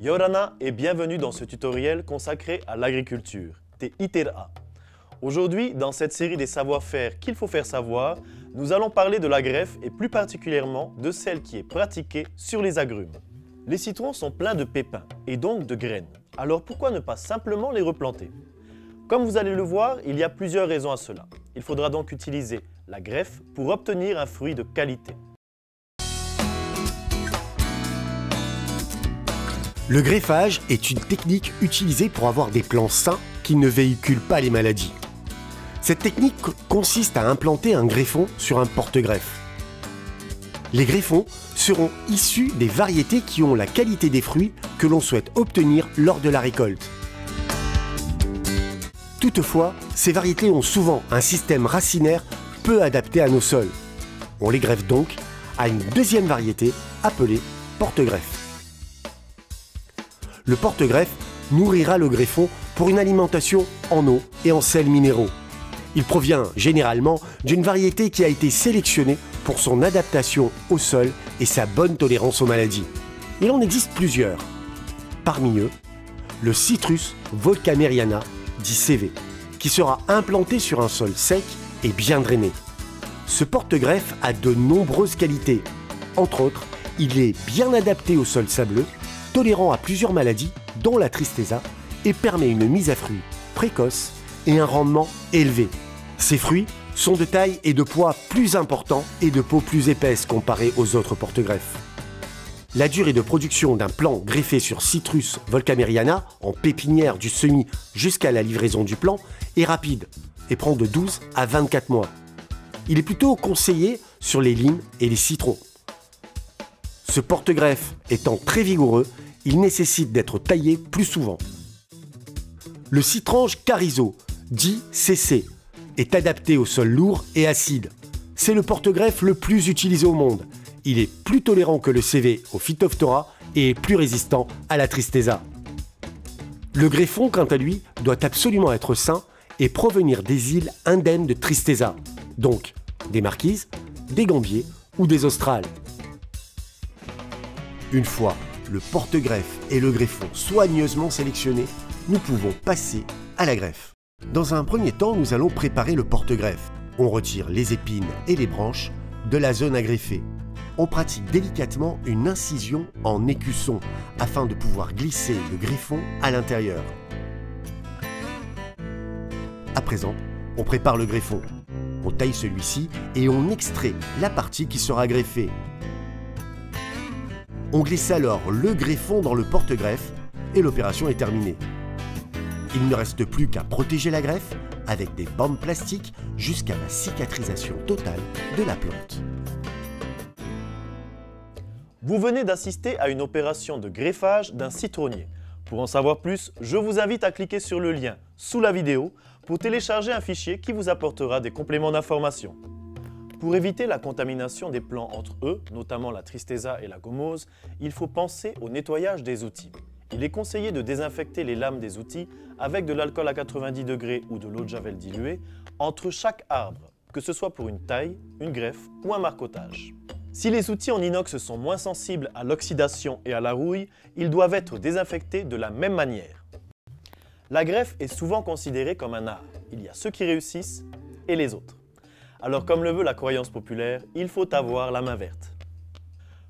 Yorana et bienvenue dans ce tutoriel consacré à l'agriculture, Te Itera. Aujourd'hui, dans cette série des savoir-faire qu'il faut faire savoir, nous allons parler de la greffe et plus particulièrement de celle qui est pratiquée sur les agrumes. Les citrons sont pleins de pépins et donc de graines, alors pourquoi ne pas simplement les replanter? Comme vous allez le voir, il y a plusieurs raisons à cela. Il faudra donc utiliser la greffe pour obtenir un fruit de qualité. Le greffage est une technique utilisée pour avoir des plants sains qui ne véhiculent pas les maladies. Cette technique consiste à implanter un greffon sur un porte-greffe. Les greffons seront issus des variétés qui ont la qualité des fruits que l'on souhaite obtenir lors de la récolte. Toutefois, ces variétés ont souvent un système racinaire peu adapté à nos sols. On les greffe donc à une deuxième variété appelée porte-greffe. Le porte-greffe nourrira le greffon pour une alimentation en eau et en sels minéraux. Il provient généralement d'une variété qui a été sélectionnée pour son adaptation au sol et sa bonne tolérance aux maladies. Il en existe plusieurs. Parmi eux, le Citrus volkameriana, dit CV, qui sera implanté sur un sol sec et bien drainé. Ce porte-greffe a de nombreuses qualités. Entre autres, il est bien adapté au sol sableux, tolérant à plusieurs maladies, dont la tristeza, et permet une mise à fruit précoce et un rendement élevé. Ces fruits sont de taille et de poids plus importants et de peau plus épaisse comparés aux autres porte-greffes. La durée de production d'un plant greffé sur Citrus volkameriana, en pépinière du semis jusqu'à la livraison du plant, est rapide et prend de 12 à 24 mois. Il est plutôt conseillé sur les limes et les citrons. Ce porte-greffe étant très vigoureux, il nécessite d'être taillé plus souvent. Le citrange Carrizo, dit CC, est adapté au sol lourd et acide. C'est le porte-greffe le plus utilisé au monde. Il est plus tolérant que le CV au Phytophthora et est plus résistant à la tristeza. Le greffon, quant à lui, doit absolument être sain et provenir des îles indemnes de tristeza, donc des marquises, des gambiers ou des australes. Une fois le porte-greffe et le greffon soigneusement sélectionnés, nous pouvons passer à la greffe. Dans un premier temps, nous allons préparer le porte-greffe. On retire les épines et les branches de la zone à greffer. On pratique délicatement une incision en écusson afin de pouvoir glisser le greffon à l'intérieur. À présent, on prépare le greffon. On taille celui-ci et on extrait la partie qui sera greffée. On glisse alors le greffon dans le porte-greffe et l'opération est terminée. Il ne reste plus qu'à protéger la greffe avec des bandes plastiques jusqu'à la cicatrisation totale de la plante. Vous venez d'assister à une opération de greffage d'un citronnier. Pour en savoir plus, je vous invite à cliquer sur le lien sous la vidéo pour télécharger un fichier qui vous apportera des compléments d'information. Pour éviter la contamination des plants entre eux, notamment la tristeza et la gomose, il faut penser au nettoyage des outils. Il est conseillé de désinfecter les lames des outils avec de l'alcool à 90 degrés ou de l'eau de javel diluée entre chaque arbre, que ce soit pour une taille, une greffe ou un marcottage. Si les outils en inox sont moins sensibles à l'oxydation et à la rouille, ils doivent être désinfectés de la même manière. La greffe est souvent considérée comme un art. Il y a ceux qui réussissent et les autres. Alors comme le veut la croyance populaire, il faut avoir la main verte.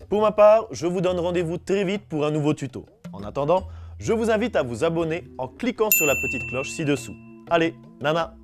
Pour ma part, je vous donne rendez-vous très vite pour un nouveau tuto. En attendant, je vous invite à vous abonner en cliquant sur la petite cloche ci-dessous. Allez, nana!